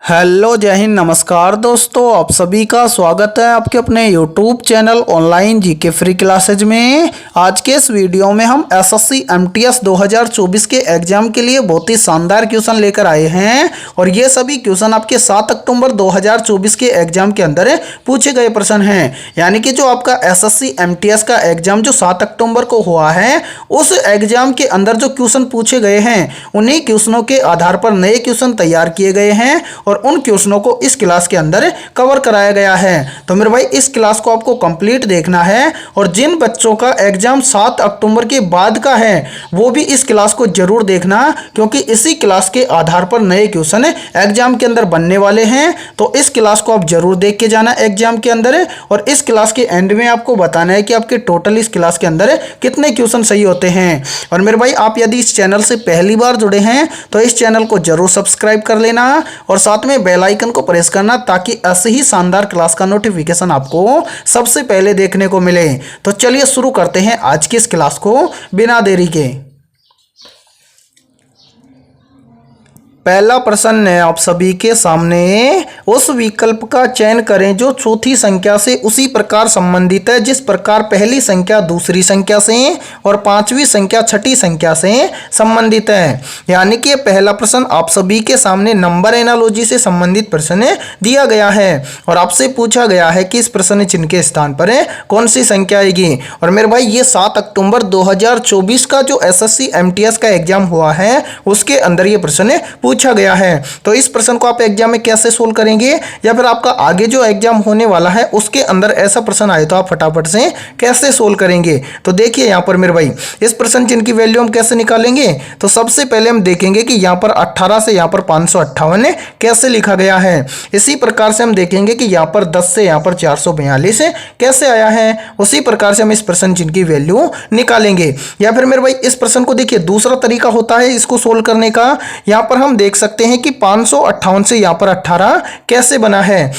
Hello जय हिंद नमस्कार दोस्तों, आप सभी का स्वागत है आपके अपने YouTube channel online GK free classes में। आज के इस वीडियो में हम एसएससी एमटीएस 2024 के एग्जाम के लिए बहुत ही शानदार क्वेश्चन लेकर आए हैं और ये सभी क्वेश्चन आपके 7 अक्टूबर 2024 के एग्जाम के अंदर पूछे गए प्रश्न हैं। यानी कि जो आपका एसएससी एमटीएस का एग्जाम जो 7 अक्टूबर को हुआ है उस एग्जाम के अंदर जो क्वेश्चन पूछे गए हैं उन्हीं क्वेश्चनों के आधार पर नए क्वेश्चन तैयार किए गए हैं और उन क्वेश्चनों को इस क्लास के अंदर कवर कराया गया है। तो मेरे भाई इस क्लास को आपको कंप्लीट देखना है और जिन बच्चों का एग्जाम 7 अक्टूबर के बाद का है वो भी इस क्लास को जरूर देखना, क्योंकि इसी क्लास के आधार पर नए क्वेश्चन एग्जाम के अंदर बनने वाले हैं। तो इस क्लास को आप जरूर देख के जाना एग्जाम के अंदर और इस क्लास के एंड में आपको बताना है कि आपके टोटल इस क्लास के अंदर कितने क्वेश्चन सही होते हैं। और मेरे भाई आप यदि इस चैनल से पहली बार जुड़े हैं तो इस चैनल को जरूर सब्सक्राइब कर लेना और साथ में बेल आइकन को प्रेस करना ताकि ऐसे ही शानदार क्लास का नोटिफिकेशन आपको सबसे पहले देखने को मिले। तो चलिए शुरू करते हैं आज की इस क्लास को बिना देरी के। पहला प्रश्न है आप सभी के सामने, उस विकल्प का चयन करें जो चौथी संख्या से उसी प्रकार संबंधित है जिस प्रकार पहली संख्या दूसरी संख्या से और पांचवी संख्या छठी संख्या से संबंधित है। यानी कि पहला प्रश्न आप सभी के सामने नंबर एनालॉजी से संबंधित प्रश्न दिया गया है और आपसे पूछा गया है कि इस प्रश्न चिन्ह के स्थान पर कौन सी संख्या आएगी। और मेरे भाई ये 7 अक्टूबर 2024 का जो एसएससी एमटीएस का एग्जाम हुआ है उसके अंदर ये प्रश्न पूछा गया है। तो इस प्रश्न को आप एग्जाम में कैसे सोल्व करेंगे या फिर आपका आगे जो एग्जाम होने वाला है उसके अंदर ऐसा प्रश्न आए तो आप फटाफट से कैसे सोल्व करेंगे। तो देखिए यहाँ पर मेरे भाई इस प्रश्न चिन्ह की वैल्यू हम कैसे निकालेंगे। तो सबसे पहले हम देखेंगे कि यहाँ पर 18 से यहाँ पर 558 कैसे लिखा गया है। इसी प्रकार से हम देखेंगे कि यहाँ पर 10 से यहाँ पर 442 कैसे आया है। उसी प्रकार से हम इस प्रश्न चिन्ह की वैल्यू निकालेंगे। या फिर मेरे भाई इस प्रश्न को देखिए दूसरा तरीका होता है इसको सोल्व करने का। यहाँ पर हम देख सकते हैं कि 558 से यहां पर 18 कैसे बना है।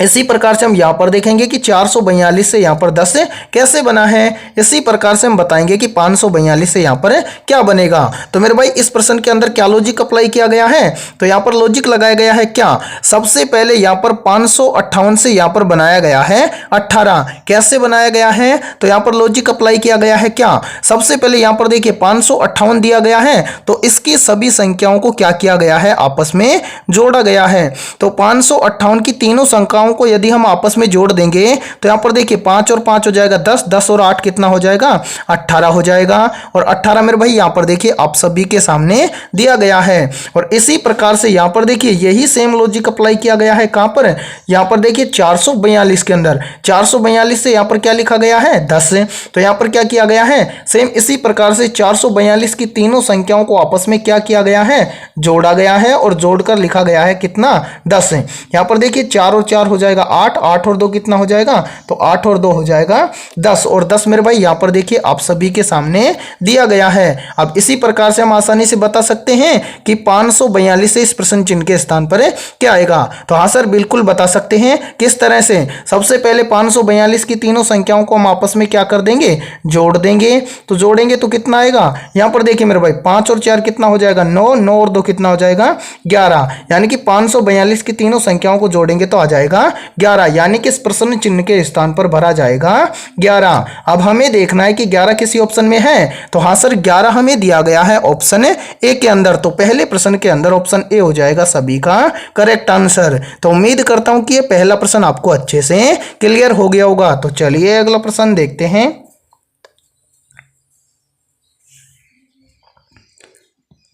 इसी प्रकार से हम यहां पर देखेंगे कि 442 से यहां पर 10 कैसे बना है। इसी प्रकार से हम बताएंगे कि 542 से यहां पर क्या बनेगा। तो मेरे भाई इस प्रश्न के अंदर क्या लॉजिक अप्लाई किया गया है। तो यहां पर लॉजिक लगाया गया है क्या, सबसे पहले यहां पर 558 से यहां पर बनाया गया है 18 कैसे बनाया गया है। तो यहां पर लॉजिक अप्लाई किया गया है क्या, सबसे पहले यहां पर देखिए 558 दिया गया है तो इसकी सभी संख्याओं को क्या किया गया है, आपस में जोड़ा गया है। तो 558 की तीनों संख्याओं को यदि हम आपस में जोड़ देंगे तो यहां पर देखिए 5 और 5 हो जाएगा 10, 10 और 8 कितना हो जाएगा 18 हो जाएगा। और 18 मेरे भाई यहां पर देखिए आप सभी के सामने दिया गया है। और इसी प्रकार से यहां पर देखिए यही सेम लॉजिक अप्लाई किया गया है कहां पर, यहां पर देखिए 442 के अंदर 442 से यहां पर क्या लिखा गया है 10 तो यहां पर क्या किया गया है सेम इसी प्रकार से 442 की तीनों संख्याओं को आपस में क्या किया गया है, जोड़ा गया है और जोड़कर लिखा गया है कितना 10। यहां पर देखिए 4 और 4 हो जाएगा 8, 8 और 2 कितना हो जाएगा, तो 8 और 2 हो जाएगा 10 और 10 मेरे भाई यहां पर देखिए आप सभी के सामने दिया गया है। अब इसी प्रकार से हम आसानी से बता सकते हैं कि 542 से इस प्रश्न चिन्ह के स्थान पर क्या आएगा। तो हाँ सर बिल्कुल बता सकते हैं। किस तरह से, सबसे पहले 542 की तीनों संख्याओं को हम आपस में क्या कर देंगे, जोड़ देंगे। तो जोड़ेंगे तो कितना आएगा, यहां पर देखिए मेरे भाई 5 और 4 कितना हो जाएगा 9, 9 और 2 कितना हो जाएगा 11। यानी कि 542 की तीनों संख्याओं को जोड़ेंगे तो आ जाएगा 11, यानी कि इस प्रश्न चिन्ह के स्थान पर भरा जाएगा 11। अब हमें देखना है कि 11 किसी ऑप्शन में है। तो हाँ सर 11 हमें दिया गया है ऑप्शन ए के अंदर। तो पहले प्रश्न के अंदर ऑप्शन ए हो जाएगा सभी का करेक्ट आंसर। तो उम्मीद करता हूं कि ये पहला प्रश्न आपको अच्छे से क्लियर हो गया होगा। तो चलिए अगला प्रश्न देखते हैं।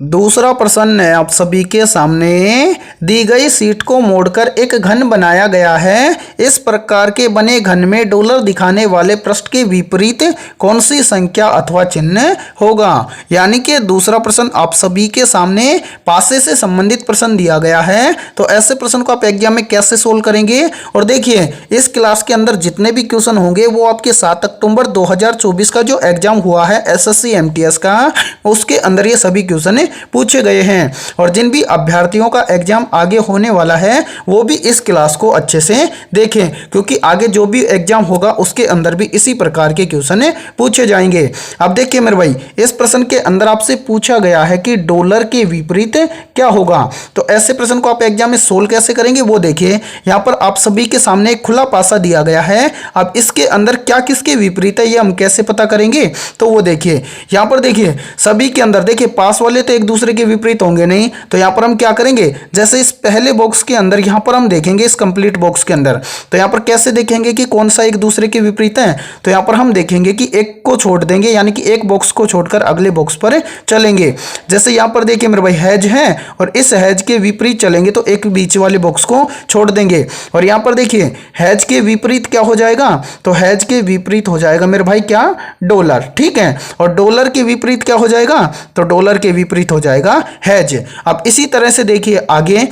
दूसरा प्रश्न है आप सभी के सामने, दी गई शीट को मोड़कर एक घन बनाया गया है। इस प्रकार के बने घन में डॉलर दिखाने वाले पृष्ठ के विपरीत कौन सी संख्या अथवा चिन्ह होगा। यानी कि दूसरा प्रश्न आप सभी के सामने पासे से संबंधित प्रश्न दिया गया है। तो ऐसे प्रश्न को आप एग्जाम में कैसे सोल्व करेंगे। और देखिए इस क्लास के अंदर जितने भी क्वेश्चन होंगे वो आपके 7 अक्टूबर 2024 का जो एग्जाम हुआ है एसएससी एमटीएस का उसके अंदर ये सभी क्वेश्चन पूछे गए हैं। और जिन भी अभ्यर्थियों का एग्जाम आगे होने वाला है वो भी इस क्लास को अच्छे से देखें, क्योंकि आगे जो भी एग्जाम होगा उसके अंदर भी इसी प्रकार के क्वेश्चन पूछे जाएंगे। अब देखिए मेरे भाई, इस प्रश्न के अंदर आपसे पूछा गया है कि डॉलर के विपरीत क्या होगा। तो ऐसे प्रश्न को आप एग्जाम में सोल्व कैसे करेंगे वो देखिए। यहां पर आप सभी के सामने एक खुला पासा दिया गया है। अब इसके अंदर क्या किसके विपरीत है ये हम कैसे पता करेंगे, तो वो देखिए यहां पर देखिए सभी के अंदर देखिए पास वाले तो एक दूसरे के विपरीत होंगे नहीं, तो यहां पर हम क्या करेंगे, जैसे इस पहले बॉक्स के अंदर यहां पर हम देखेंगे इस कंप्लीट बॉक्स के अंदर, तो यहां पर कैसे देखेंगे कि कौन सा एक दूसरे के विपरीत है। तो यहां पर हम देखेंगे कि एक को छोड़ देंगे, यानी कि एक बॉक्स को छोड़कर अगले बॉक्स पर चलेंगे। जैसे यहां पर देखिए मेरे भाई हैज है और इस हैज के विपरीत चलेंगे तो एक बीच वाले बॉक्स को छोड़ देंगे। और यहां पर देखिए हैज के विपरीत क्या हो जाएगा, तो हैज के विपरीत हो जाएगा मेरे भाई क्या, डॉलर। ठीक है, और डॉलर के विपरीत क्या हो जाएगा, तो डॉलर के विपरीत हो जाएगा हैज। अब इसी तरह से देखिए आगे,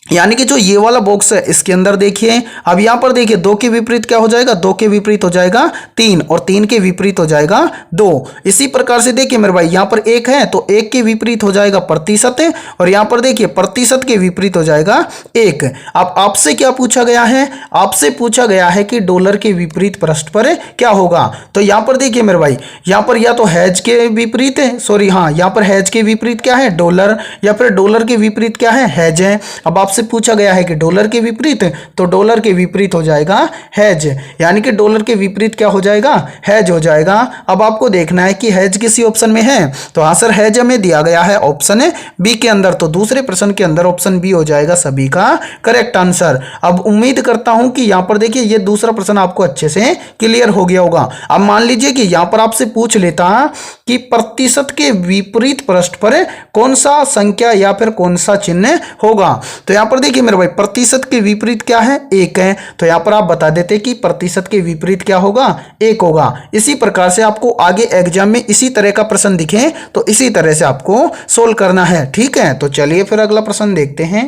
यानी कि जो ये वाला बॉक्स है इसके अंदर देखिए, अब यहां पर देखिए दो के विपरीत क्या हो जाएगा, दो के विपरीत हो जाएगा तीन, और तीन के विपरीत हो जाएगा दो। इसी प्रकार से देखिए मेरे भाई यहां पर एक है तो एक के विपरीत हो जाएगा प्रतिशत, और यहां पर देखिए प्रतिशत के विपरीत हो जाएगा एक। अब आपसे क्या पूछा गया है, आपसे पूछा गया है कि डॉलर के विपरीत पृष्ठ पर क्या होगा। तो यहां पर देखिए मेरे भाई यहां पर या तो हैज के विपरीत है, सॉरी हाँ यहां पर हैज के विपरीत क्या है, डॉलर, या फिर डॉलर के विपरीत क्या है, हैज है। अब आपसे पूछा गया है कि डॉलर के विपरीत, तो डॉलर के विपरीत हो जाएगा हैज, यानी कि डॉलर के विपरीत क्या हो जाएगा, हैज हो जाएगा। अब आपको देखना है कि हैज किसी ऑप्शन में है, तो आंसर हैज हमें दिया गया है ऑप्शन बी के अंदर, तो दूसरे प्रश्न के अंदर ऑप्शन बी हो जाएगा सभी का करेक्ट आंसर। अब उम्मीद करता हूं कि यहां पर देखिए ये दूसरा प्रश्न आपको अच्छे से क्लियर हो गया होगा। अब मान लीजिए कि यहां पर आपसे पूछ लेता कि प्रतिशत के विपरीत पृष्ठ पर कौन सा संख्या या फिर कौन सा चिन्ह होगा। तो यहां पर देखिए मेरे भाई प्रतिशत के विपरीत क्या है, एक है, तो यहां पर आप बता देते कि प्रतिशत के विपरीत क्या होगा, एक होगा। इसी प्रकार से आपको आगे एग्जाम में इसी तरह का प्रश्न दिखे तो इसी तरह से आपको सोल्व करना है। ठीक है, तो चलिए फिर अगला प्रश्न देखते हैं।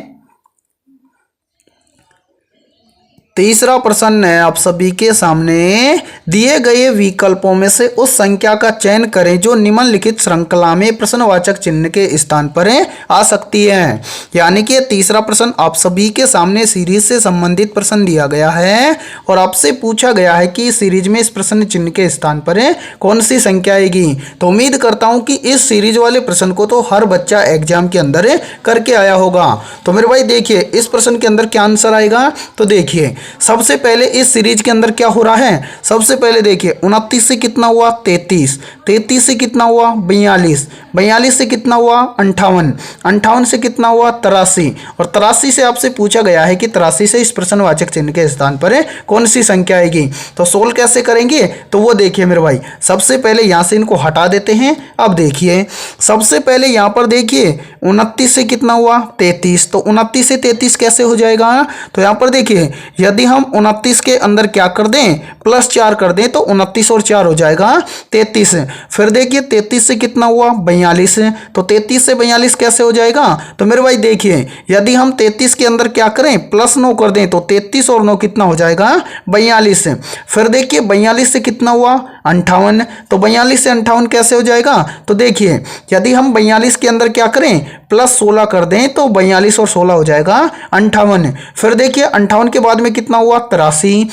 तीसरा प्रश्न है आप सभी के सामने, दिए गए विकल्पों में से उस संख्या का चयन करें जो निम्नलिखित श्रृंखला में प्रश्नवाचक चिन्ह के स्थान पर आ सकती है। यानी कि तीसरा प्रश्न आप सभी के सामने सीरीज से संबंधित प्रश्न दिया गया है और आपसे पूछा गया है कि सीरीज में इस प्रश्न चिन्ह के स्थान पर कौन सी संख्या आएगी। तो उम्मीद करता हूं कि इस सीरीज वाले प्रश्न को तो हर बच्चा एग्जाम के अंदर करके आया होगा। तो मेरे भाई देखिए इस प्रश्न के अंदर क्या आंसर आएगा, तो देखिए सबसे पहले इस सीरीज के अंदर क्या हो रहा है, सबसे पहले देखिए 29 से कितना हुआ 33, 33 से कितना हुआ 42, 42 से कितना हुआ 58, 58 से कितना हुआ 83, और 83 से आपसे पूछा गया है कि 83 से इस प्रश्नवाचक चिन्ह के स्थान पर कौन सी संख्या आएगी। तो सोल्व कैसे करेंगे, तो वो देखिए मेरे भाई सबसे पहले यहां से इनको हटा देते हैं। अब देखिए सबसे पहले यहां पर देखिए 29 से कितना हुआ 33, तो 29 से 33 कैसे हो जाएगा, तो यहां पर देखिए यदि हम 29 के अंदर क्या कर दें +4 कर दें तो 29 और 4 हो जाएगा 33। फिर देखिए 33 से कितना हुआ 42, तो 33 से 42 कैसे हो जाएगा, तो मेरे भाई देखिए यदि हम 33 के अंदर क्या करें +9 कर दें तो 33 और 9 कितना हो जाएगा 42। फिर देखिए 42 से कितना हुआ 58, तो 42 से 58 कैसे हो जाएगा, तो देखिए यदि हम 42 के अंदर क्या करें +16 कर दें तो 42 और 16 हो जाएगा 58। फिर देखिए 58 के बाद में कितना हुआ 83,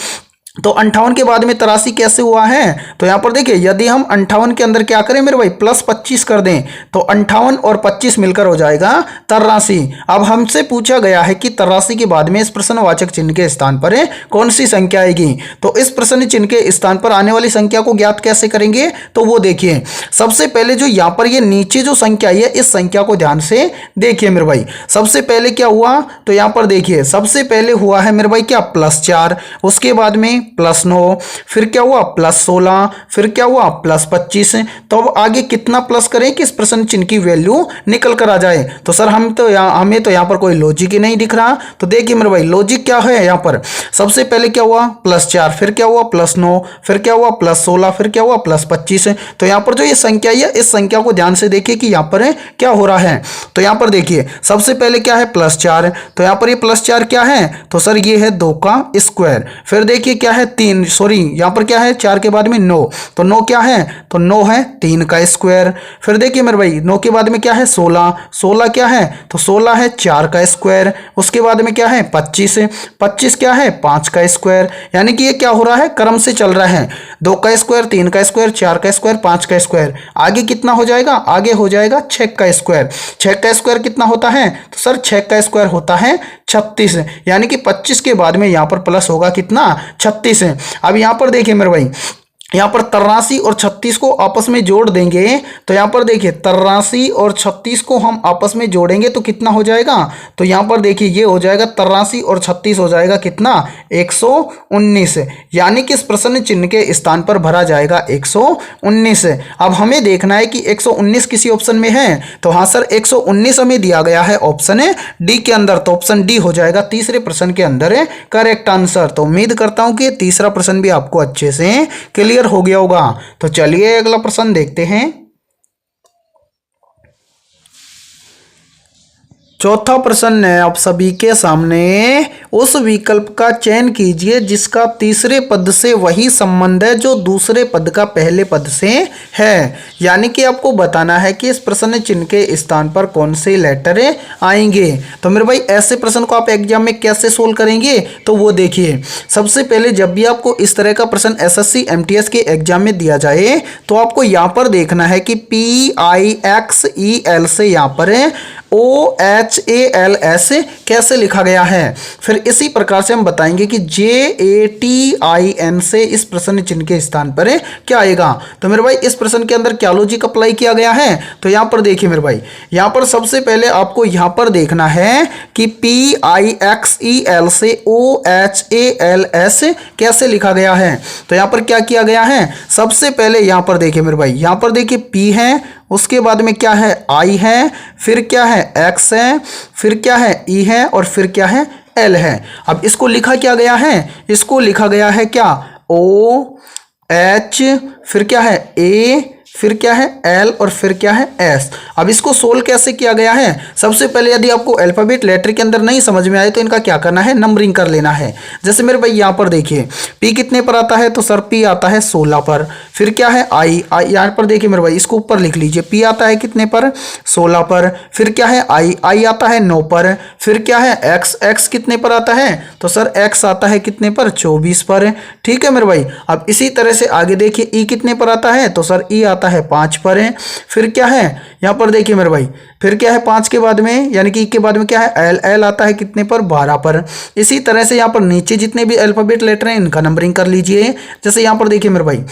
तो 58 के बाद में 83 कैसे हुआ है, तो यहां पर देखिए यदि हम 58 के अंदर क्या करें मेरे भाई +25 कर दें तो 58 और 25 मिलकर हो जाएगा 83। अब हमसे पूछा गया है कि 83 के बाद में इस प्रश्नवाचक चिन्ह के स्थान पर कौन सी संख्या आएगी। तो इस प्रश्न चिन्ह के स्थान पर आने वाली संख्या को ज्ञात कैसे करेंगे, तो वो देखिए सबसे पहले जो यहां पर ये नीचे जो संख्या है इस संख्या को ध्यान से देखिए मेरे भाई। सबसे पहले क्या हुआ, तो यहां पर देखिए सबसे पहले हुआ है मेरे भाई क्या +4, उसके बाद में +9, फिर क्या हुआ +16, फिर क्या हुआ +25। तो अब आगे कितना प्लस करें कि इस प्रश्न चिन्ह की वैल्यू निकल कर आ जाए। तो सर हमें तो यहाँ पर कोई लॉजिक ही नहीं दिख रहा। तो देखिए मेरे भाई लॉजिक क्या है, यहाँ पर सबसे पहले क्या हुआ +4, फिर क्या हुआ +9, फिर क्या हुआ +16, फिर क्या हुआ +25। तो यहाँ पर जो ये संख्या है इस संख्या को ध्यान से देखिए कि यहाँ पर क्या हो रहा है। तो यहाँ पर देखिए सबसे पहले क्या है +4, तो यहाँ पर ये +4 क्या है, तो सर ये है 2 का स्क्वायर। फिर देखिए क्या है 3, सॉरी यहाँ पर क्या है 4 के बाद में 9, तो 9 क्या है, तो 9 है 3 का स्क्वायर। फिर देखिए मेरे भाई 9 के बाद में क्या है 16, 16 क्या है, तो 16 है 4 का स्क्वायर। उसके बाद में क्या है 25, 25 क्या है 5 का स्क्वायर। यानी कि ये क्या हो रहा है, क्रम से चल रहा है, 2 का स्क्वायर, 3 का स्क्वायर, 4 का स्क्वायर, 5 का स्क्वायर। आगे कितना हो जाएगा, आगे हो जाएगा 6 का स्क्वायर। 6 का स्क्वायर कितना होता है, तो सर 6 का स्क्वायर होता है 36, यानी कि 25 के बाद में यहाँ पर प्लस होगा कितना 36। अब यहाँ पर देखिए मेरे भाई, यहाँ पर 83 और 36 को आपस में जोड़ देंगे, तो यहाँ पर देखिए 83 और 36 को हम आपस में जोड़ेंगे तो कितना हो जाएगा, तो यहाँ पर देखिए ये हो जाएगा 83 और 36 हो जाएगा कितना 119, यानी कि इस प्रश्न चिन्ह के स्थान पर भरा जाएगा 119। अब हमें देखना है कि 119 किसी ऑप्शन में है, तो हाँ सर 119 हमें दिया गया है ऑप्शन डी के अंदर, तो ऑप्शन डी हो जाएगा तीसरे प्रश्न के अंदर करेक्ट आंसर। तो उम्मीद करता हूं कि तीसरा प्रश्न भी आपको अच्छे से क्लियर हो गया होगा। तो चलिए अगला प्रश्न देखते हैं। चौथा प्रश्न है आप सभी के सामने, उस विकल्प का चयन कीजिए जिसका तीसरे पद से वही संबंध है जो दूसरे पद का पहले पद से है। यानी कि आपको बताना है कि इस प्रश्न चिन्ह के स्थान पर कौन से लेटर आएंगे। तो मेरे भाई ऐसे प्रश्न को आप एग्जाम में कैसे सोल्व करेंगे, तो वो देखिए सबसे पहले जब भी आपको इस तरह का प्रश्न एसएससी एमटीएस के एग्जाम में दिया जाए तो आपको यहाँ पर देखना है कि PIXEL से यहाँ पर OHALS कैसे लिखा गया है। फिर इसी प्रकार से हम बताएंगे कि JATIN से इस प्रश्न चिन्ह के स्थान पर क्या आएगा। तो मेरे भाई इस प्रश्न के अंदर क्या लॉजिक अप्लाई किया गया है, तो यहाँ पर देखिए मेरे भाई, यहाँ पर सबसे पहले आपको यहाँ पर देखना है कि PIXEL से OHALS कैसे लिखा गया है। तो यहाँ पर क्या किया गया है, सबसे पहले यहाँ पर देखिए मेरे भाई, यहाँ पर देखिए P है, उसके बाद में क्या है I है, फिर क्या है X है, फिर क्या है E है और फिर क्या है L है। अब इसको लिखा क्या गया है, इसको लिखा गया है क्या OH, फिर क्या है A, फिर क्या है L और फिर क्या है S। अब इसको सोल्व कैसे किया गया है, सबसे पहले यदि आपको अल्फाबेट लेटर के अंदर नहीं समझ में आए तो इनका क्या करना है, नंबरिंग कर लेना है। जैसे मेरे भाई यहाँ पर देखिए P कितने पर आता है, तो सर P आता है 16 पर। फिर क्या है I यहाँ पर देखिए मेरे भाई, इसको ऊपर लिख लीजिए, P आता है कितने पर 16 पर। फिर क्या है I आता है 9 पर। फिर क्या है X कितने पर आता है, तो सर X आता है कितने पर 24 पर। ठीक है मेरे भाई, अब इसी तरह से आगे देखिए E कितने पर आता है, तो सर E आता है 5 पर है। फिर क्या है यहाँ पर देखिए मेरे भाई, फिर क्या है 5 के बाद में यानी कि के बाद में क्या है L आता है कितने पर 12 पर। इसी तरह से यहाँ पर नीचे जितने भी अल्फाबेट लेटर हैं इनका नंबरिंग कर लीजिए। जैसे यहाँ पर देखिए मेरे भाई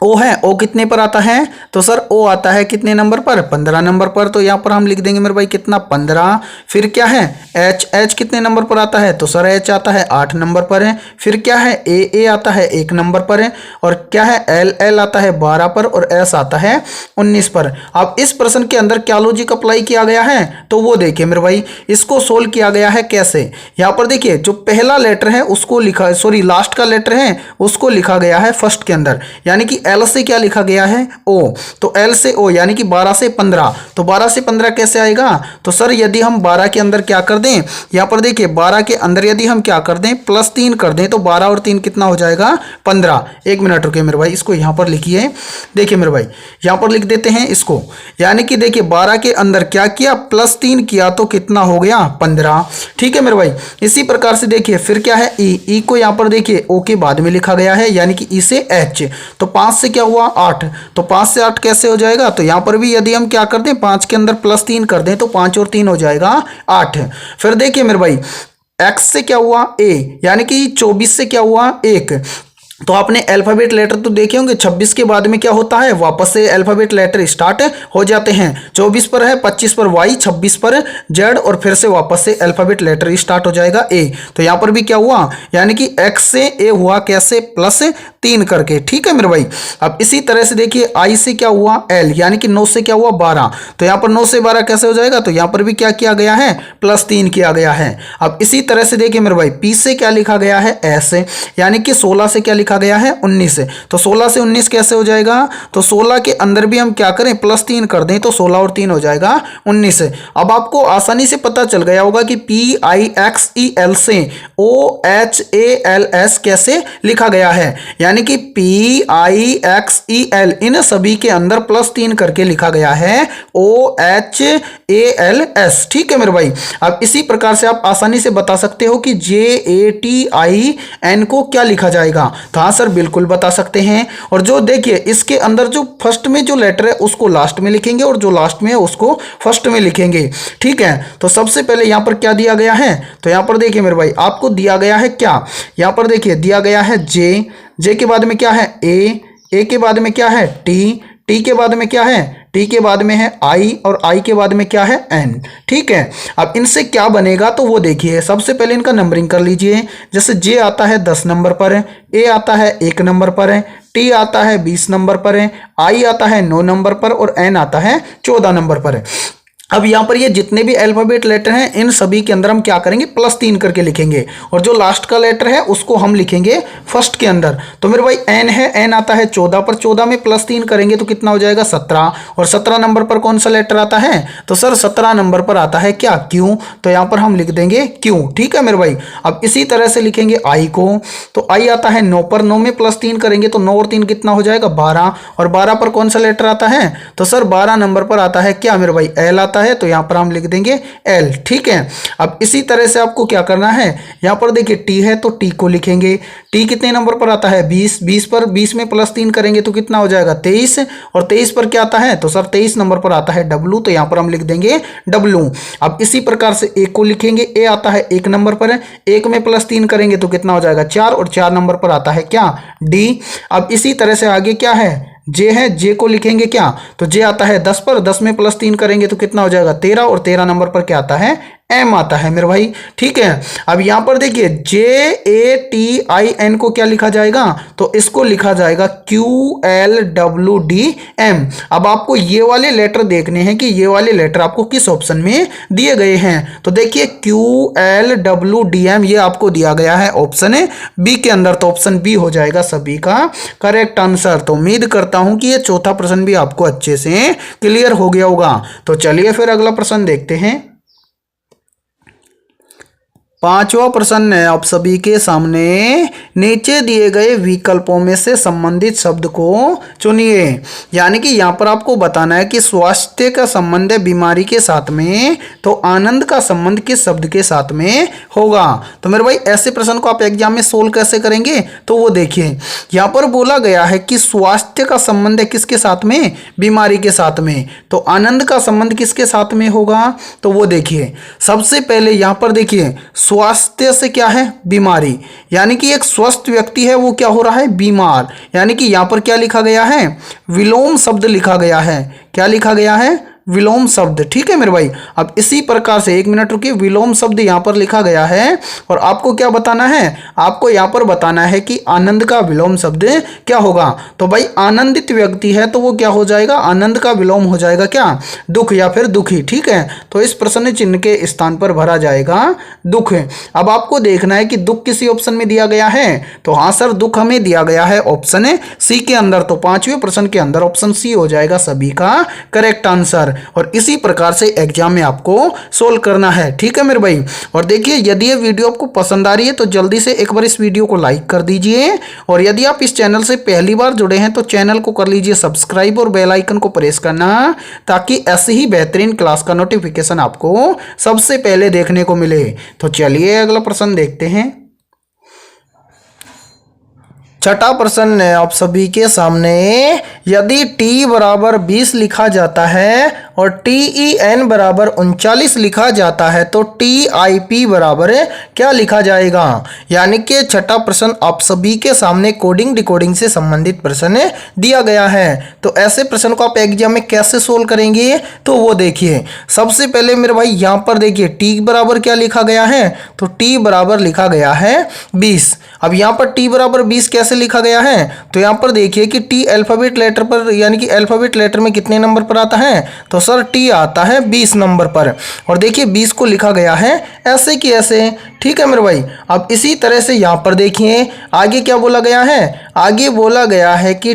O है, O कितने पर आता है, तो सर O आता है कितने नंबर पर 15 नंबर पर। तो यहाँ पर हम लिख देंगे मेरे भाई कितना 15। फिर क्या है H कितने नंबर पर आता है, तो सर H आता है 8 नंबर पर है। फिर क्या है A आता है 1 नंबर पर है। और क्या है L आता है 12 पर और S आता है 19 पर। अब इस प्रश्न के अंदर क्या लॉजिक अप्लाई किया गया है, तो वो देखिए मेरे भाई, इसको सोल्व किया गया है कैसे। यहाँ पर देखिए जो पहला लेटर है उसको लिखा, सॉरी लास्ट का लेटर है उसको लिखा गया है फर्स्ट के अंदर, यानी कि L से क्या लिखा गया है O, तो L से O यानी कि 12 से 15। तो 12 से 15 कैसे आएगा, तो सर यदि हम 12 के अंदर क्या कर दें, यहाँ पर देखिए 12 के अंदर यदि हम क्या कर दें +3 कर दें, तो 12 और 3 कितना हो जाएगा 15। एक मिनट रुके मेरे भाई, इसको यहाँ पर लिखिए। देखिए मेरे भाई यहाँ पर लिख देते हैं इसको, यानी कि देखिए 12 के अंदर क्या किया +3 किया तो कितना हो गया 15। ठीक है मेरे भाई, इसी प्रकार से देखिए फिर क्या है E को यहाँ पर देखिए O के बाद में लिखा गया है, यानी कि E से H। तो 5 से क्या हुआ 8, तो 5 से 8 कैसे हो जाएगा, तो यहाँ पर भी यदि हम क्या कर दें 5 के अंदर +3 कर दें तो 5 और 3 हो जाएगा 8। फिर देखिए मेरे भाई X से क्या हुआ A, यानी कि 24 से क्या हुआ 1। तो आपने अल्फाबेट लेटर तो देखे होंगे, 26 के बाद में क्या होता है वापस से अल्फाबेट लेटर स्टार्ट हो जाते हैं। 24 पर है, 25 पर Y, 26 पर Z और फिर से वापस से अल्फाबेट लेटर स्टार्ट हो जाएगा A। तो यहाँ पर भी क्या हुआ, यानी कि X से A हुआ कैसे +3 करके। ठीक है मेरे भाई, अब इसी तरह से देखिए I से क्या हुआ L, यानी कि 9 से क्या हुआ 12। तो यहाँ पर 9 से 12 कैसे हो जाएगा, तो यहाँ पर भी क्या किया गया है +3 किया गया है। अब इसी तरह से देखिए मेरे भाई P से क्या लिखा गया है S, यानी कि 16 से क्या लिखा लिखा गया है 19। तो 16 से 19 कैसे हो जाएगा, तो 16 के अंदर भी हम क्या करें +3 कर दें तो 16 और 3 हो जाएगा 19। अब आपको आसानी से पता चल गया होगा कि PIXEL से OHALS कैसे लिखा गया है, यानी कि PIXEL इन सभी के अंदर +3 करके लिखा गया है OHALS। ठीक है मेरे भाई। अब इसी प्रकार से आप आसानी से बता सकते हो कि JATIN को क्या लिखा जाएगा, तो हाँ सर बिल्कुल बता सकते हैं। और जो देखिए इसके अंदर जो फर्स्ट में जो लेटर है उसको लास्ट में लिखेंगे और जो लास्ट में है उसको फर्स्ट में लिखेंगे। ठीक है, तो सबसे पहले यहां पर क्या दिया गया है, तो यहां पर देखिए मेरे भाई आपको दिया गया है क्या, यहां पर देखिए दिया गया है जे के बाद में क्या है ए के बाद में क्या है टी के बाद में क्या है, टी के बाद में है आई और आई के बाद में क्या है एन। ठीक है, अब इनसे क्या बनेगा तो वो देखिए, सबसे पहले इनका नंबरिंग कर लीजिए। जैसे जे आता है 10 नंबर पर है, ए आता है 1 नंबर पर है, टी आता है 20 नंबर पर है, आई आता है 9 नंबर पर और एन आता है 14 नंबर पर है। अब यहाँ पर ये जितने भी अल्फाबेट लेटर हैं इन सभी के अंदर हम क्या करेंगे +3 करके लिखेंगे और जो लास्ट का लेटर है उसको हम लिखेंगे फर्स्ट के अंदर। तो मेरे भाई एन है, एन आता है 14 पर, 14 में +3 करेंगे तो कितना हो जाएगा 17। और 17 नंबर पर कौन सा लेटर आता है, तो सर 17 नंबर पर आता है क्या क्यू, तो यहाँ पर हम लिख देंगे क्यू। ठीक है मेरे भाई। अब इसी तरह से लिखेंगे आई को, तो आई आता है 9 पर, 9 में +3 करेंगे तो 9 और 3 कितना हो जाएगा 12। और 12 पर कौन सा लेटर आता है, तो सर 12 नंबर पर आता है क्या मेरे भाई एल आता है, तो यहां पर हम लिख देंगे एल। ठीक है, अब इसी तरह से आपको क्या करना है, यहां पर देखिए टी है तो टी को लिखेंगे। टी कितने नंबर पर आता है 20, 20 पर 20 में +3 करेंगे तो कितना हो जाएगा 23। और 23 पर क्या आता है, तो सर 23 नंबर पर आता है डब्लू, तो यहां पर हम लिख देंगे डब्लू। अब इसी प्रकार से ए को लिखेंगे, ए आता है 1 नंबर पर है, 1 में +3 करेंगे तो कितना हो जाएगा 4 और 4 नंबर पर आता है क्या डी। अब इसी तरह से आगे क्या है जे है, जे को लिखेंगे क्या, तो जे आता है 10 पर, 10 में +3 करेंगे तो कितना हो जाएगा 13 और 13 नंबर पर क्या आता है एम आता है मेरे भाई। ठीक है, अब यहां पर देखिए JATIN को क्या लिखा जाएगा, तो इसको लिखा जाएगा QLWDM। अब आपको ये वाले लेटर देखने हैं कि ये वाले लेटर आपको किस ऑप्शन में दिए गए हैं, तो देखिए QLWDM ये आपको दिया गया है ऑप्शन बी के अंदर, तो ऑप्शन बी हो जाएगा सभी का करेक्ट आंसर। तो उम्मीद करता हूं कि ये चौथा प्रश्न भी आपको अच्छे से क्लियर हो गया होगा। तो चलिए फिर अगला प्रश्न देखते हैं। पांचवा प्रश्न है आप सभी के सामने, नीचे दिए गए विकल्पों में से संबंधित शब्द को चुनिए। यानी कि यहाँ पर आपको बताना है कि स्वास्थ्य का संबंध है बीमारी के साथ में, तो आनंद का संबंध किस शब्द के साथ में होगा। तो मेरे भाई ऐसे प्रश्न को आप एग्जाम में सोल्व कैसे करेंगे, तो वो देखिए यहाँ पर बोला गया है कि स्वास्थ्य का संबंध है किसके साथ में, बीमारी के साथ में, तो आनंद का संबंध किसके साथ में होगा, तो वो देखिए सबसे पहले यहाँ पर देखिए स्वास्थ्य से क्या है बीमारी, यानी कि एक स्वस्थ व्यक्ति है वो क्या हो रहा है बीमार, यानी कि यहां पर क्या लिखा गया है विलोम शब्द लिखा गया है, क्या लिखा गया है विलोम शब्द। ठीक है मेरे भाई। अब इसी प्रकार से 1 मिनट रुकिए, विलोम शब्द यहां पर लिखा गया है और आपको क्या बताना है, आपको यहां पर बताना है कि आनंद का विलोम शब्द क्या होगा। तो भाई आनंदित व्यक्ति है तो वो क्या हो जाएगा, आनंद का विलोम हो जाएगा क्या दुख या फिर दुखी। ठीक है, तो इस प्रश्न चिन्ह के स्थान पर भरा जाएगा दुख। अब आपको देखना है कि दुख किसी ऑप्शन में दिया गया है, तो हाँ सर दुख हमें दिया गया है ऑप्शन सी के अंदर, तो 5वें प्रश्न के अंदर ऑप्शन सी हो जाएगा सभी का करेक्ट आंसर। और इसी प्रकार से एग्जाम में आपको सोल्व करना है। ठीक है मेरे भाई। और देखिए यदि ये वीडियो आपको पसंद आ रही है तो जल्दी से एक बार इस वीडियो को लाइक कर दीजिए, और यदि आप इस चैनल से पहली बार जुड़े हैं तो चैनल को कर लीजिए सब्सक्राइब और बेल आइकन को प्रेस करना, ताकि ऐसे ही बेहतरीन क्लास का नोटिफिकेशन आपको सबसे पहले देखने को मिले। तो चलिए अगला प्रश्न देखते हैं। छठा प्रश्न है आप सभी के सामने, यदि t बराबर 20 लिखा जाता है और TEN बराबर 39 लिखा जाता है तो TIP बराबर क्या लिखा जाएगा। यानी कि छठा प्रश्न आप सभी के सामने कोडिंग डिकोडिंग से संबंधित प्रश्न दिया गया है। तो ऐसे प्रश्न को आप एग्जाम में कैसे सोल्व करेंगे, तो वो देखिए सबसे पहले मेरे भाई यहाँ पर देखिए t बराबर क्या लिखा गया है, तो t बराबर लिखा गया है 20। अब यहाँ पर t बराबर 20 कैसे लिखा गया है, तो यहाँ पर देखिए कि t अल्फाबेट लेटर पर, यानी कि अल्फाबेट लेटर में कितने नंबर पर आता है, तो सर टी आता है 20 नंबर पर, और देखिए 20 को लिखा गया है ऐसे कि ऐसे। ठीक है मेरे भाई। अब इसी तरह से यहाँ पर देखिए आगे क्या बोला गया है, आगे बोला गया है कि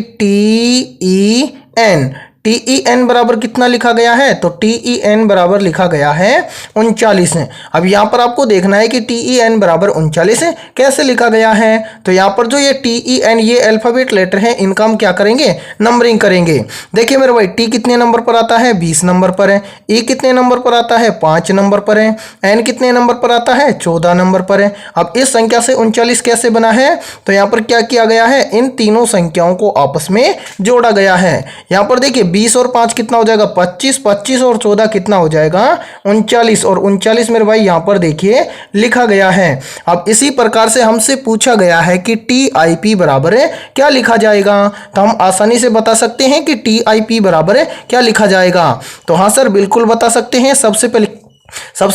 TEN बराबर कितना लिखा गया है, तो TEN बराबर लिखा गया है 39 है। अब यहाँ पर आपको देखना है कि TEN बराबर 39 है, कैसे लिखा गया है, तो यहाँ पर जो ये TEN ये अल्फाबेट लेटर है इनका हम क्या करेंगे, नंबरिंग करेंगे। देखिए मेरे भाई T कितने नंबर पर आता है, 20 नंबर पर है। E कितने नंबर पर आता है, 5 नंबर पर है। N कितने नंबर पर आता है, 14 नंबर पर है। अब इस संख्या से 39 कैसे बना है, तो यहाँ पर क्या किया गया है, इन तीनों संख्याओं को आपस में जोड़ा गया है। यहाँ पर देखिए 20 और 5 कितना हो जाएगा, 25, 25 और 14 कितना हो जाएगा, 39, और 39 मेरे भाई यहाँ पर देखिए लिखा गया है। अब इसी प्रकार से हमसे पूछा गया है कि TIP बराबर है क्या लिखा जाएगा, तो हम आसानी से बता सकते हैं कि TIP बराबर है क्या लिखा जाएगा। तो हाँ सर बिल्कुल बता सकते हैं। सबसे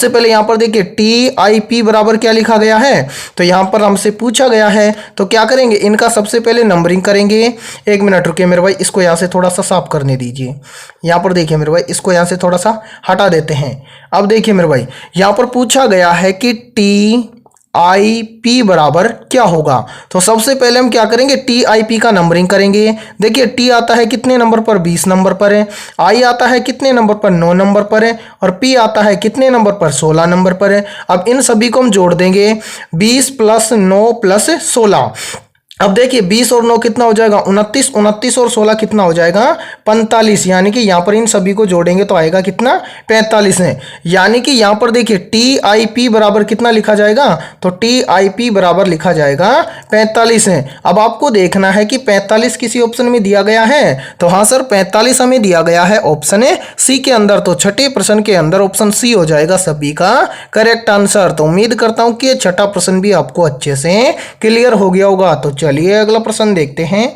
पहले यहाँ पर देखिए TIP बराबर क्या लिखा गया है, तो यहाँ पर हमसे पूछा गया है, तो क्या करेंगे, इनका सबसे पहले नंबरिंग करेंगे। एक मिनट रुकिए मेरे भाई, इसको यहाँ से थोड़ा सा साफ करने दीजिए। यहाँ पर देखिए मेरे भाई, इसको यहाँ से थोड़ा सा हटा देते हैं। अब देखिए मेरे भाई, यहाँ पर पूछा गया है कि TIP बराबर क्या होगा, तो सबसे पहले हम क्या करेंगे, TIP का नंबरिंग करेंगे। देखिए T आता है कितने नंबर पर, 20 नंबर पर है। I आता है कितने नंबर पर, 9 नंबर पर है। और P आता है कितने नंबर पर, 16 नंबर पर है। अब इन सभी को हम जोड़ देंगे, 20 + 9 + 16। अब देखिए 20 और 9 कितना हो जाएगा, 29, 29 और 16 कितना हो जाएगा, 45। यानी कि यहाँ पर इन सभी को जोड़ेंगे तो आएगा कितना, 45 है। यानी कि यहाँ पर देखिए TIP बराबर कितना लिखा जाएगा, तो TIP बराबर लिखा जाएगा 45 है। अब आपको देखना है कि 45 किसी ऑप्शन में दिया गया है, तो हाँ सर 45 हमें दिया गया है ऑप्शन सी के अंदर, तो छठे प्रश्न के अंदर ऑप्शन सी हो जाएगा सभी का करेक्ट आंसर। तो उम्मीद करता हूँ कि ये छठा प्रश्न भी आपको अच्छे से क्लियर हो गया होगा। तो चलिए अगला प्रश्न देखते हैं।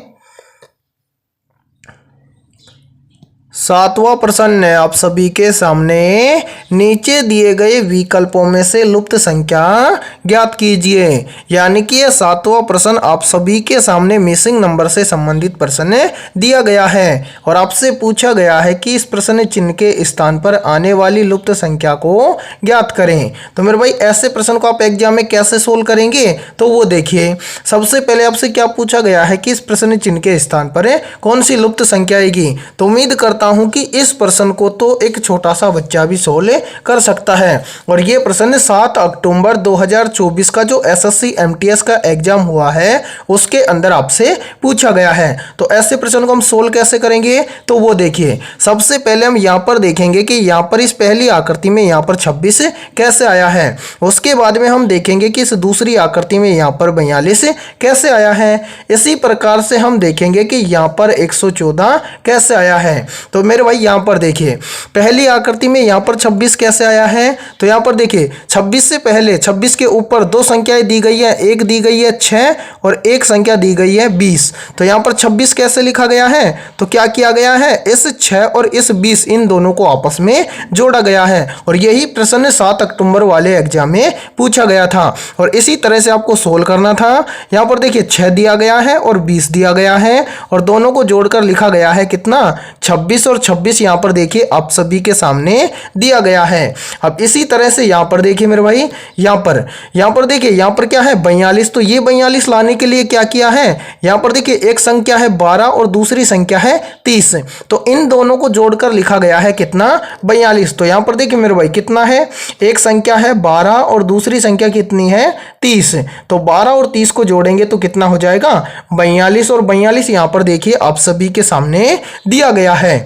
7वां प्रश्न है आप सभी के सामने, नीचे दिए गए विकल्पों में से लुप्त संख्या ज्ञात कीजिए। यानी कि यह 7वां प्रश्न आप सभी के सामने मिसिंग नंबर से संबंधित प्रश्न दिया गया है और आपसे पूछा गया है कि इस प्रश्न चिन्ह के स्थान पर आने वाली लुप्त संख्या को ज्ञात करें। तो मेरे भाई ऐसे प्रश्न को आप एग्जाम में कैसे सोल्व करेंगे, तो वो देखिए। सबसे पहले आपसे क्या पूछा गया है कि इस प्रश्न चिन्ह के स्थान पर कौन सी लुप्त संख्या आएगी। तो उम्मीद करता हूं कि इस प्रश्न को तो एक छोटा सा बच्चा भी सोल्व कर सकता है। और ये प्रश्न 7 अक्टूबर 2024 का जो SSC MTS का एग्जाम हुआ है उसके अंदर आपसे पूछा गया है। तो ऐसे प्रश्न को हम सोल्व कैसे करेंगे, तो वो देखिए। सबसे पहले हम यहाँ पर देखेंगे कि यहाँ पर इस पहली आकृति में यहाँ पर 26 कैसे आया है। उसके बाद में हम देखेंगे कि इस दूसरी आकृति में यहाँ पर 42 कैसे आया है। इसी प्रकार से हम देखेंगे कि यहाँ पर 114 कैसे आया है। तो मेरे भाई यहाँ पर देखिए पहली आकृति में यहाँ पर 26 कैसे आया है, तो यहाँ पर देखिए 26 से पहले 26 के ऊपर दो संख्याएं दी गई है, एक दी गई है 6 और एक संख्या दी गई है 20। तो यहाँ पर 26 कैसे लिखा गया है, तो क्या किया गया है, इस 6 और इस 20 इन दोनों को आपस में जोड़ा गया है। और यही प्रश्न 7 अक्टूबर वाले एग्जाम में पूछा गया था और इसी तरह से आपको सोल्व करना था। यहाँ पर देखिए 6 दिया गया है और 20 दिया गया है और दोनों को जोड़कर लिखा गया है कितना, 26 और 26 यहाँ पर देखिए आप सभी के सामने दिया गया है। अब इसी तरह से यहाँ पर देखिए मेरे भाई, यहाँ पर देखिए यहाँ पर क्या है 42। तो ये 42 लाने के लिए क्या किया है, यहाँ पर देखिए एक संख्या है 12 और दूसरी संख्या है 30। तो इन दोनों को जोड़कर लिखा गया है कितना, 42। तो यहाँ पर देखिए मेरे भाई कितना है, एक संख्या है 12 और दूसरी संख्या कितनी है 30। तो 12 और 30 को जोड़ेंगे तो कितना हो जाएगा 42 और 42 यहाँ पर देखिए आप सभी के सामने दिया गया है।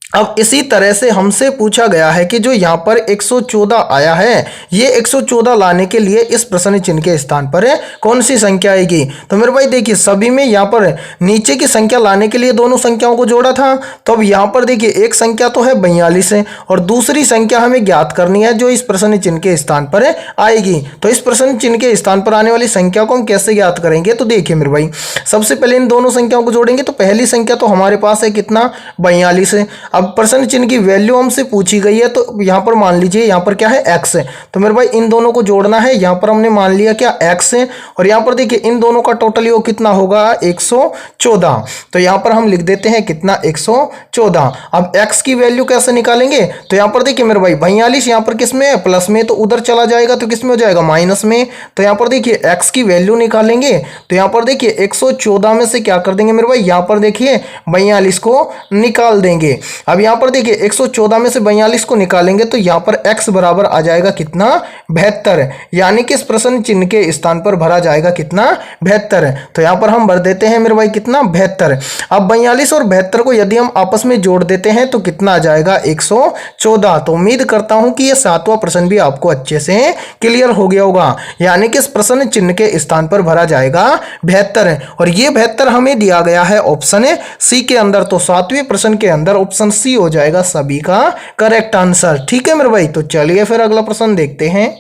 अब इसी तरह से हमसे पूछा गया है कि जो यहाँ पर 114 आया है, ये 114 लाने के लिए इस प्रश्न चिन्ह के स्थान पर कौन सी संख्या आएगी। तो मेरे भाई देखिए सभी में यहाँ पर नीचे की संख्या लाने के लिए दोनों संख्याओं को जोड़ा था। तो अब यहाँ पर देखिए एक संख्या तो है 42 है और दूसरी संख्या हमें ज्ञात करनी है जो इस प्रश्न चिन्ह के स्थान पर आएगी। तो इस प्रश्न चिन्ह के स्थान पर आने वाली संख्या को हम कैसे ज्ञात करेंगे, तो देखिए मेरे भाई सबसे पहले इन दोनों संख्याओं को जोड़ेंगे। तो पहली संख्या तो हमारे पास है कितना, 42 है। अब अब प्रश्न चिन्ह की वैल्यू हमसे पूछी गई है, तो यहाँ पर मान लीजिए यहाँ पर क्या है x है, तो मेरे भाई इन दोनों को जोड़ना है। यहाँ पर हमने मान लिया क्या x है, और यहाँ पर देखिए इन दोनों का टोटल योग कितना होगा 114। तो यहाँ पर हम लिख देते हैं कितना 114। अब x की वैल्यू कैसे निकालेंगे, तो यहाँ पर देखिए मेरे भाई 42 यहाँ पर किस में है, प्लस में, तो उधर चला जाएगा तो किस में हो जाएगा, माइनस में। तो यहाँ पर देखिए x की वैल्यू निकालेंगे, तो यहाँ पर देखिए 114 में से क्या कर देंगे मेरे भाई, यहाँ पर देखिए 42 को निकाल देंगे। अब यहाँ पर देखिए 114 में से 42 को निकालेंगे तो यहाँ पर x बराबर आ जाएगा कितना, 72, यानी कि इस प्रश्न चिन्ह के स्थान पर भरा जाएगा कितना, 72। तो यहाँ पर हम भर देते हैं मेरे भाई कितना, 72। अब 42 और 72 को यदि हम आपस में जोड़ देते हैं तो कितना आ जाएगा, 114। तो उम्मीद करता हूं कि यह 7वां प्रश्न भी आपको अच्छे से क्लियर हो गया होगा, यानी कि इस प्रश्न चिन्ह के स्थान पर भरा जाएगा 72, और ये 72 हमें दिया गया है ऑप्शन सी के अंदर। तो 7वें प्रश्न के अंदर ऑप्शन सी हो जाएगा सभी का करेक्ट आंसर। ठीक है मेरे भाई, तो चलिए फिर अगला प्रश्न देखते हैं।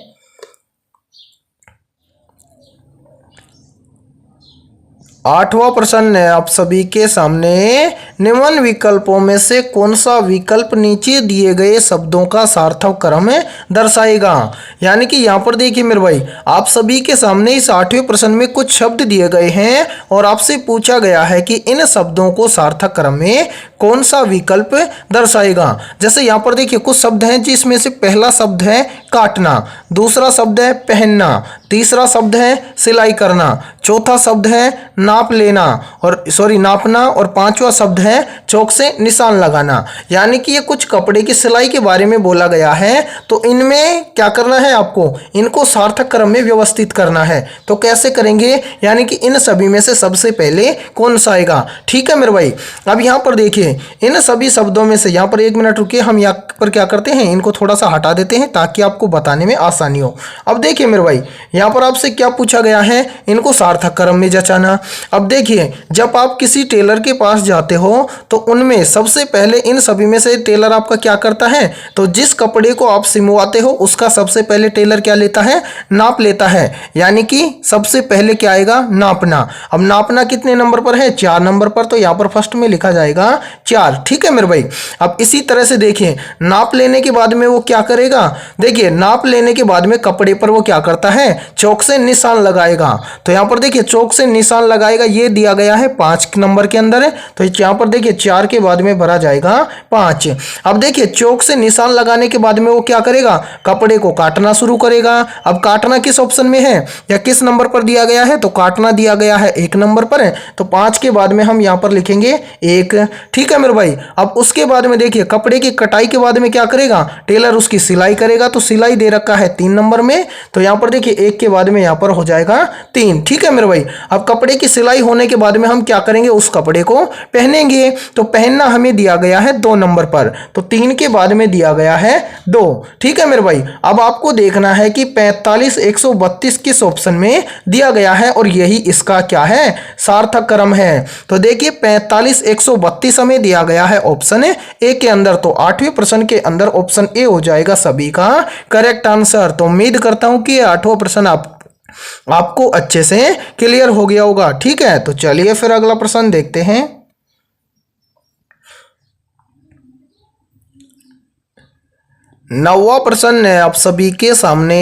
8वां प्रश्न है आप सभी के सामने, निम्न विकल्पों में से कौन सा विकल्प नीचे दिए गए शब्दों का सार्थक क्रम दर्शाएगा। यानी कि यहाँ पर देखिए मेरे भाई आप सभी के सामने इस 8वें प्रश्न में कुछ शब्द दिए गए हैं और आपसे पूछा गया है कि इन शब्दों को सार्थक क्रम में कौन सा विकल्प दर्शाएगा। जैसे यहाँ पर देखिए कुछ शब्द हैं जिसमें से पहला शब्द है काटना, दूसरा शब्द है पहनना, तीसरा शब्द है सिलाई करना, चौथा शब्द है नाप लेना और नापना, और पांचवा शब्द है चौक से निशान लगाना। यानी कि ये कुछ कपड़े की सिलाई के बारे में बोला गया है, तो इनमें क्या करना है आपको, इनको सार्थक क्रम में व्यवस्थित करना है। तो कैसे करेंगे, यानी कि इन सभी में से सबसे पहले कौन सा आएगा। ठीक है मेरे भाई, अब यहाँ पर देखिए इन सभी शब्दों में से, यहाँ पर 1 मिनट रुकिए, हम यहाँ पर क्या करते हैं, इनको थोड़ा सा हटा देते हैं ताकि आपको बताने में आसानी हो। अब देखिए मेरे भाई यहाँ पर आपसे क्या पूछा गया है, इनको सार्थक क्रम में जचाना। अब देखिए जब आप किसी टेलर के पास जाते हो तो उनमें सबसे पहले इन सभी में से टेलर आपका क्या करता है, तो जिस कपड़े को आप सिलवाते हो उसका सबसे पहले टेलर क्या लेता है, नाप लेता है। यानी कि सबसे पहले क्या आएगा, नापना। अब नापना कितने नंबर पर है, 4 नंबर पर, तो यहाँ पर फर्स्ट में लिखा जाएगा 4। ठीक है मेरे भाई, अब इसी तरह से देखिए नाप लेने के बाद में वो क्या करेगा, देखिए नाप लेने के बाद में कपड़े पर वो क्या करता है, चौक से निशान लगाएगा। तो यहाँ पर देखिए चौक से निशान लगाएगा, ये दिया गया है 5 नंबर के अंदर है, तो यहाँ पर देखिए 4 के बाद में भरा जाएगा 5। अब देखिए चौक से निशान लगाने के बाद में वो क्या करेगा, कपड़े को काटना शुरू करेगा। अब काटना किस ऑप्शन में है या किस नंबर पर दिया गया है, तो काटना दिया गया है 1 नंबर पर है, तो 5 के बाद में हम यहाँ पर लिखेंगे 1। ठीक है मेरे भाई, अब उसके बाद में देखिए कपड़े की कटाई के बाद में क्या करेगा, टेलर उसकी सिलाई करेगा, तो सिलाई दे रखा है 3 नंबर में, तो यहाँ पर देखिए 1 के बाद में यहाँ पर हो जाएगा 3। ठीक है मेरे भाई, अब कपड़े की सिलाई होने के बाद में हम क्या करेंगे, उस कपड़े को पहनेंगे। तो पहनना हमें दिया गया है 2 नंबर पर, तो 3 के बाद में दिया गया है 2। ठीक है मेरे भाई, अब आपको देखना है कि 45 132 किस ऑप्शन में दिया गया है और यही इसका क्या है, सार्थक क्रम है। तो देखिए 45 132 हमें दिया गया है ऑप्शन ए के अंदर, तो 8वें प्रश्न के अंदर ऑप्शन ए हो जाएगा सभी का करेक्ट आंसर। तो उम्मीद करता हूं कि ये 8वां प्रश्न आपको अच्छे से क्लियर हो गया होगा। ठीक है, तो चलिए फिर अगला प्रश्न देखते हैं। 9वां प्रश्न है आप सभी के सामने,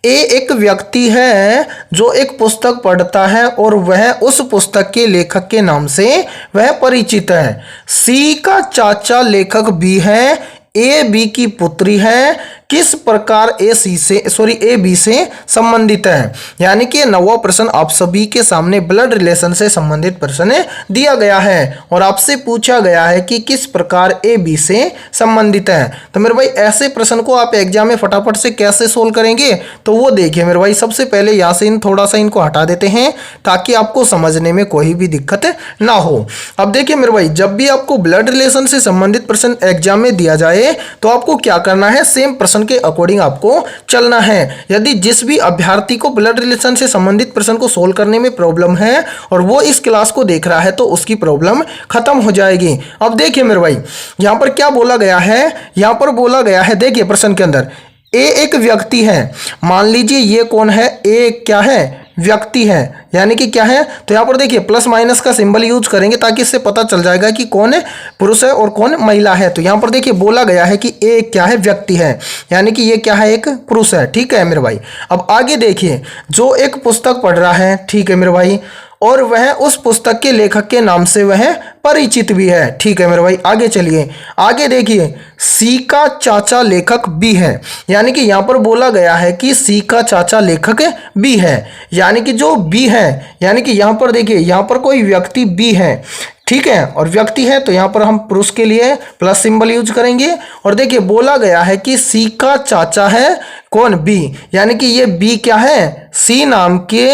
एक व्यक्ति है जो एक पुस्तक पढ़ता है और वह उस पुस्तक के लेखक के नाम से वह परिचित है। सी का चाचा लेखक बी है, ए बी की पुत्री है, किस प्रकार ए बी से संबंधित है। यानी कि 9वां प्रश्न आप सभी के सामने ब्लड रिलेशन से संबंधित प्रश्न दिया गया है और आपसे पूछा गया है कि किस प्रकार ए बी से संबंधित है। तो मेरे भाई ऐसे प्रश्न को आप एग्जाम में फटाफट से कैसे सोल्व करेंगे, तो वो देखिए मेरे भाई, सबसे पहले यहाँ से थोड़ा सा इनको हटा देते हैं ताकि आपको समझने में कोई भी दिक्कत ना हो। अब देखिए मेरे भाई, जब भी आपको ब्लड रिलेशन से संबंधित प्रश्न एग्जाम में दिया जाए तो आपको क्या करना है, सेम प्रश्न के अकॉर्डिंग आपको चलना है। यदि जिस भी अभ्यर्थी को ब्लड रिलेशन से संबंधित प्रश्न को सोल्व करने में प्रॉब्लम है और वो इस क्लास को देख रहा है तो उसकी प्रॉब्लम खत्म हो जाएगी। अब देखिए मेरे भाई, यहां पर क्या बोला गया है, यहां पर बोला गया है, देखिए प्रश्न के अंदर ए एक व्यक्ति है, मान लीजिए ये कौन है, ए क्या है, व्यक्ति है, यानी कि क्या है, तो यहाँ पर देखिए प्लस माइनस का सिंबल यूज करेंगे ताकि इससे पता चल जाएगा कि कौन पुरुष है और कौन महिला है। तो यहाँ पर देखिए बोला गया है कि ए क्या है, व्यक्ति है, यानी कि ये क्या है, एक पुरुष है। ठीक है मेरे भाई। अब आगे देखिए, जो एक पुस्तक पढ़ रहा है, ठीक है मेरे भाई, और वह उस पुस्तक के लेखक के नाम से वह परिचित भी है। ठीक है मेरे भाई, आगे चलिए, आगे देखिए, सी का चाचा लेखक बी है, यानी कि यहाँ पर बोला गया है कि सी का चाचा लेखक बी है, यानी कि जो बी है, यानी कि यहाँ पर देखिए, यहाँ पर कोई व्यक्ति बी है, ठीक है, और व्यक्ति है तो यहाँ पर हम पुरुष के लिए प्लस सिंबल यूज करेंगे। और देखिए बोला गया है कि सी का चाचा है कौन, बी, यानी कि ये बी क्या है, सी नाम के,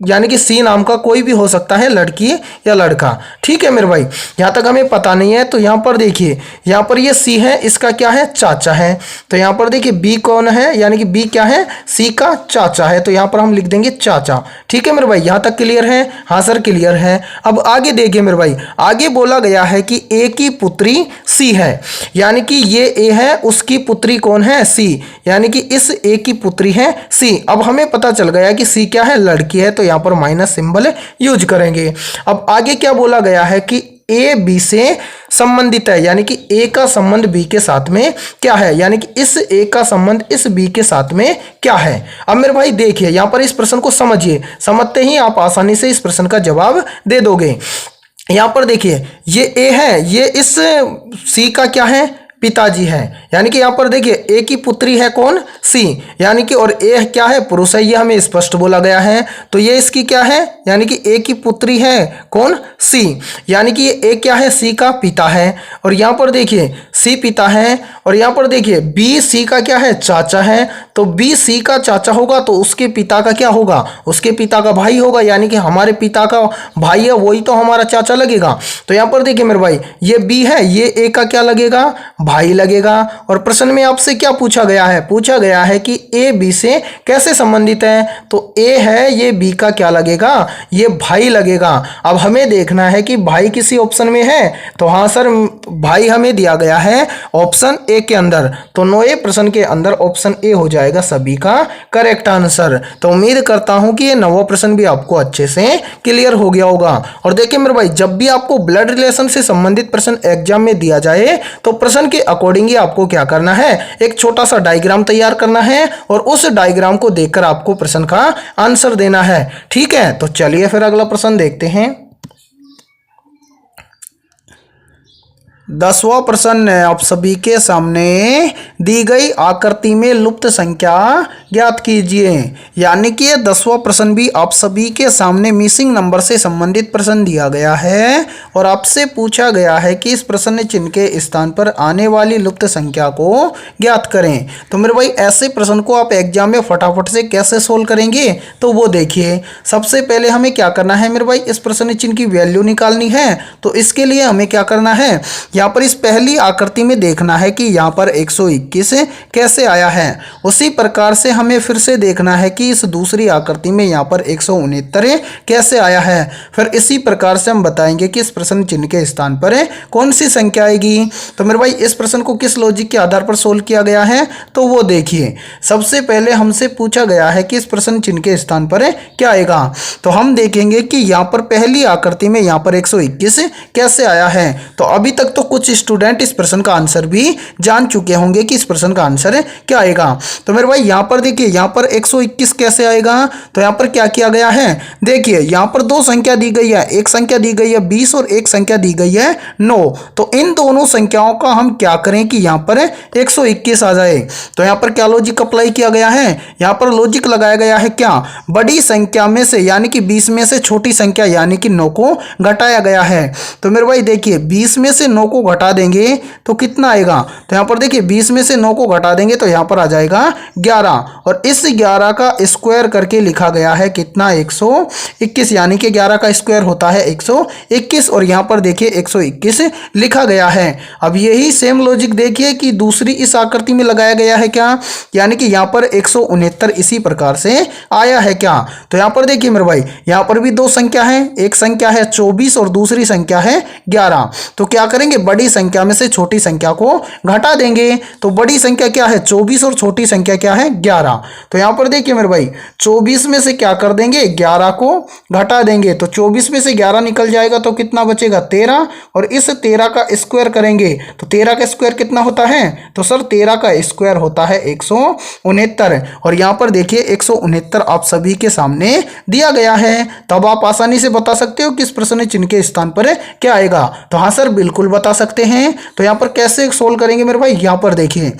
यानी कि सी नाम का कोई भी हो सकता है, लड़की या लड़का। ठीक है मेरे भाई, यहाँ तक हमें पता नहीं है। तो यहाँ पर देखिए, यहाँ पर ये सी है, इसका क्या है, चाचा है। तो यहाँ पर देखिए बी कौन है, यानी कि बी क्या है, सी का चाचा है, तो यहाँ पर हम लिख देंगे चाचा। ठीक है मेरे भाई, यहाँ तक क्लियर है? हाँ सर क्लियर है। अब आगे देखिए मेरे भाई, आगे बोला गया है कि ए की पुत्री सी है, यानी कि ये ए है, उसकी पुत्री कौन है, सी, यानी कि इस ए की पुत्री है सी। अब हमें पता चल गया कि सी क्या है, लड़की है, तो यहाँ पर माइनस सिंबल यूज करेंगे। अब आगे क्या बोला गया है कि ए बी से संबंधित है, यानी कि ए का संबंध बी के साथ में क्या है, यानी कि इस ए का संबंध इस बी के साथ में क्या है। अब मेरे भाई देखिए, यहाँ पर इस प्रश्न को समझिए, समझते ही आप आसानी से इस प्रश्न का जवाब दे दोगे। यहाँ पर देखिए, ये ए है, ये इस सी का क्या है, पिताजी है, यानी कि यहाँ पर देखिए ए की पुत्री है कौन, सी, यानी कि, और ए क्या है, पुरुष है, ये हमें स्पष्ट बोला गया है। तो ये इसकी क्या है, यानी कि ए की पुत्री है कौन, सी, यानी कि ये ए क्या है, सी का पिता है। और यहाँ पर देखिए सी पिता है, और यहाँ पर देखिए बी सी का क्या है, चाचा है। तो बी सी का चाचा होगा तो उसके पिता का क्या होगा, उसके पिता का भाई होगा, यानी कि हमारे पिता का भाई है वही तो हमारा चाचा लगेगा। तो यहाँ पर देखिए मेरे भाई, ये बी है, ये ए का क्या लगेगा, भाई लगेगा। और प्रश्न में आपसे क्या पूछा गया है, पूछा गया है कि ए बी से कैसे संबंधित है, तो ए है, ये बी का क्या लगेगा, ये भाई लगेगा। अब हमें देखना है कि भाई किसी ऑप्शन में है, तो हाँ सर भाई हमें दिया गया है ऑप्शन ए के अंदर, तो 9वें प्रश्न के अंदर ऑप्शन ए हो जाएगा सभी का करेक्ट आंसर। तो उम्मीद करता हूं कि ये 9वां प्रश्न भी आपको अच्छे से क्लियर हो गया होगा। और देखिए मेरे भाई, जब भी आपको ब्लड रिलेशन से संबंधित प्रश्न एग्जाम में दिया जाए तो प्रश्न के अकॉर्डिंग ही आपको क्या करना है, एक छोटा सा डायग्राम तैयार करना है और उस डायग्राम को देखकर आपको प्रश्न का आंसर देना है। ठीक है, तो चलिए फिर अगला प्रश्न देखते हैं। 10वां प्रश्न है आप सभी के सामने, दी गई आकृति में लुप्त संख्या ज्ञात कीजिए। यानी कि 10वां प्रश्न भी आप सभी के सामने मिसिंग नंबर से संबंधित प्रश्न दिया गया है और आपसे पूछा गया है कि इस प्रश्न चिन्ह के स्थान पर आने वाली लुप्त संख्या को ज्ञात करें। तो मेरे भाई ऐसे प्रश्न को आप एग्जाम में फटाफट से कैसे सोल्व करेंगे, तो वो देखिए। सबसे पहले हमें क्या करना है मेरे भाई, इस प्रश्न चिन्ह की वैल्यू निकालनी है। तो इसके लिए हमें क्या करना है, यहाँ पर इस पहली आकृति में देखना है कि यहाँ पर 121 कैसे आया है। उसी प्रकार से हमें फिर से देखना है कि इस दूसरी आकृति में यहाँ पर 169 कैसे आया है। फिर इसी प्रकार से हम बताएंगे कि इस प्रश्न चिन्ह के स्थान पर कौन सी संख्या आएगी। तो मेरे भाई इस प्रश्न को किस लॉजिक के आधार पर सोल्व किया गया है, तो वो देखिए। सबसे पहले हमसे पूछा गया है कि इस प्रश्न चिन्ह के स्थान पर क्या आएगा। तो हम देखेंगे कि यहाँ पर पहली आकृति में यहाँ पर 121 कैसे आया है। तो अभी तक तो कुछ स्टूडेंट इस प्रश्न का आंसर भी जान चुके होंगे कि इस प्रश्न का आंसर क्या आएगा। तो मेरे भाई यहाँ पर देखिए, यहाँ पर 121 कैसे आएगा। तो यहाँ पर क्या किया गया है, देखिए यहाँ पर दो संख्या दी गई है, एक संख्या दी गई है 20 और एक संख्या दी गई है 9। तो इन दोनों संख्याओं का हम क्या करें कि यहाँ पर 121 आ जाए। तो यहाँ पर क्या लॉजिक अप्लाई किया गया है, यहाँ पर लॉजिक लगाया गया है क्या, बड़ी संख्या में से यानी कि 20 में से छोटी संख्या यानी कि 9 को घटाया गया है। तो मेरे भाई देखिए 20 में से 9 को घटा देंगे तो कितना आएगा। तो यहाँ पर देखिए 20 में से 9 को घटा देंगे तो यहाँ पर आ जाएगा 11 और इस 11 का स्क्वायर करके लिखा गया है कितना, 121, यानी कि 11 का स्क्वायर होता है 121 और यहाँ पर देखिए 121 लिखा गया है। अब यही सेम लॉजिक देखिए कि दूसरी इस आकृति में लगाया गया है क्या, यानी कि यहाँ पर 169 इसी प्रकार से आया है क्या। तो यहाँ पर देखिए मेरे भाई, यहाँ पर भी दो संख्या है, एक संख्या है 24 और दूसरी संख्या है 11। तो क्या करेंगे, बड़ी संख्या में से छोटी संख्या को घटा देंगे। तो बड़ी संख्या क्या है 24 और छोटी संख्या क्या है 11। तो यहाँ पर देखिए मेरे भाई 24 में से क्या कर देंगे 11 को घटा देंगे। तो 24 में से 11 निकल जाएगा तो कितना बचेगा 13, और इस 13 का स्क्वायर करेंगे तो 13 का स्क्वायर कितना होता है, तो सर 13 का स्क्वायर होता है 169। और यहाँ पर देखिए 169 आप सभी के सामने दिया गया है। तब आप आसानी से बता सकते हो कि इस प्रश्न चिन्ह के स्थान पर क्या आएगा। तो हाँ सर बिल्कुल बता सकते हैं। तो यहाँ पर कैसे सोल्व करेंगे मेरे भाई, यहाँ पर देखिए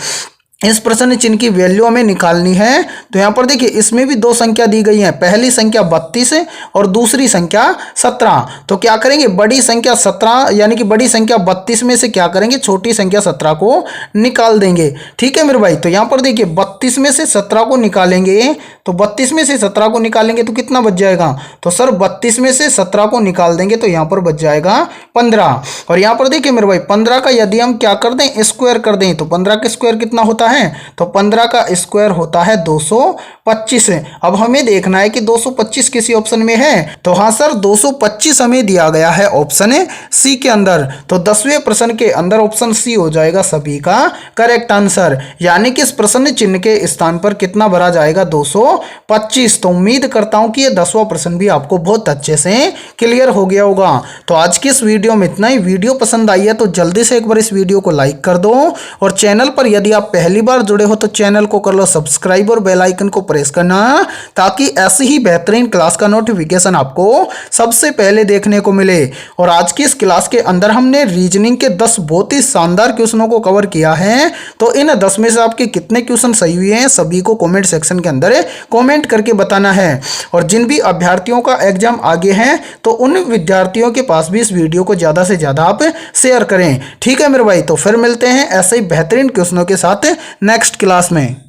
इस प्रश्न चिन्ह की वैल्यू हमें निकालनी है। तो यहाँ पर देखिए इसमें भी दो संख्या दी गई है, पहली संख्या 32 और दूसरी संख्या 17। तो क्या करेंगे बड़ी संख्या 17 यानी कि बड़ी संख्या 32 में से क्या करेंगे छोटी संख्या 17 को निकाल देंगे। ठीक है मेरे भाई। तो यहाँ पर देखिए 32 में से 17 को निकालेंगे, तो 32 में से 17 को निकालेंगे तो कितना बच जाएगा, तो सर 32 में से 17 को निकाल देंगे तो यहाँ पर बच जाएगा 15। और यहाँ पर देखिए मेरे भाई 15 का यदि हम क्या कर दें स्क्वायर कर दें तो 15 का स्क्वायर कितना होता है, तो 15 का स्क्वायर होता है 225। अब हमें देखना है कि 225 किसी ऑप्शन में है, तो हाँ सर 225 हमें दिया गया है ऑप्शन सी के अंदर। तो 10वें प्रश्न के अंदर ऑप्शन सी हो जाएगा सभी का करेक्ट आंसर। यानी कि इस प्रश्न चिन्ह के स्थान पर कितना भरा जाएगा 225। तो उम्मीद करता हूं कि ये 10वां प्रश्न भी आपको बहुत अच्छे से क्लियर हो गया होगा। तो आज की इस वीडियो में इतना ही। वीडियो पसंद आई है तो जल्दी से एक बार इस वीडियो को लाइक कर दो, और चैनल पर यदि आप पहली बार जुड़े हो तो चैनल को कर लो सब्सक्राइब और बेल आइकन को प्रेस करना, ताकि ऐसी ही बेहतरीन क्लास का नोटिफिकेशन आपको सबसे पहले देखने को मिले। और आज की इस क्लास के अंदर हमने रीजनिंग के 10 बहुत ही शानदार क्वेश्चनों को कवर किया है। तो इन 10 में से आपके कितने क्वेश्चन सही हुए हैं सभी को कमेंट सेक्शन के अंदर कमेंट करके बताना है। और जिन भी अभ्यर्थियों का एग्जाम आगे है तो उन विद्यार्थियों के पास भी इस वीडियो को ज़्यादा से ज़्यादा आप शेयर करें। ठीक है मेरे भाई। तो फिर मिलते हैं ऐसे ही बेहतरीन क्वेश्चनों के साथ नेक्स्ट क्लास में।